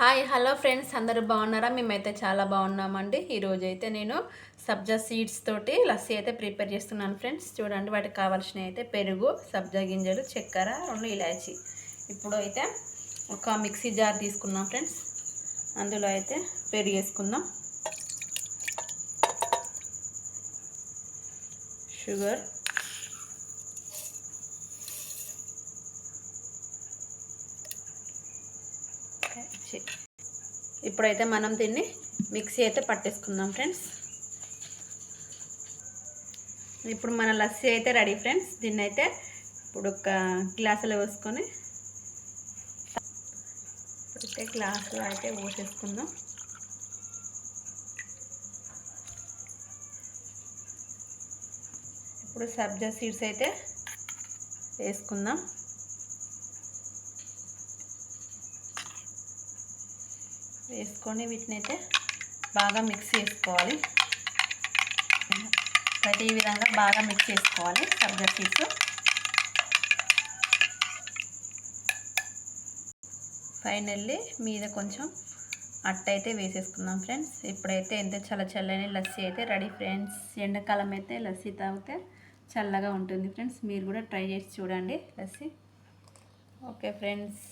Hi hello friends, అందరూ బాగున్నారా? మేమైతే చాలా బాగున్నామండి. ఈరోజు అయితే నేను సబ్జా సీడ్స్ తోటి లస్సీ అయితే ప్రిపేర్ చేస్తున్నాను ఫ్రెండ్స్. చూడండి, వాటికి కావాల్సినవి అయితే పెరుగు, సబ్జా గింజలు, చక్కెర, 2 ఇలాచి. ఇప్పుడు అయితే ఒక మిక్సీ జార్ తీసుకున్నాం ఫ్రెండ్స్. అందులో అయితే పెరుగు వేసుకుందాం, షుగర్, ఇప్పుడైతే మనం దీన్ని మిక్సీ అయితే పట్టేసుకుందాం ఫ్రెండ్స్. ఇప్పుడు మన లస్సీ అయితే రెడీ ఫ్రెండ్స్. దీన్ని అయితే ఇప్పుడు ఒక గ్లాసులో వేసుకొని అయితే గ్లాసులో అయితే పోసేసుకుందాం. ఇప్పుడు సబ్జా సీడ్స్ అయితే వేసుకుందాం. వేసుకొని వీటిని అయితే బాగా మిక్స్ చేసుకోవాలి. అయితే ఈ విధంగా బాగా మిక్స్ చేసుకోవాలి సబ్జా సీడ్స్. ఫైనల్లీ మీద కొంచెం అట్టయితే వేసేసుకుందాం ఫ్రెండ్స్. ఇప్పుడైతే ఎంత చల్లని లస్సీ అయితే రెడీ ఫ్రెండ్స్. ఎండాకాలం అయితే లస్సీ తాగితే చల్లగా ఉంటుంది ఫ్రెండ్స్. మీరు కూడా ట్రై చేసి చూడండి లస్సీ. ఓకే ఫ్రెండ్స్,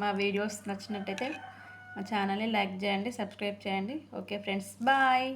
మా వీడియోస్ నచ్చినట్టయితే మా ఛానల్ని లైక్ చేయండి, సబ్స్క్రైబ్ చేయండి. Okay friends, bye.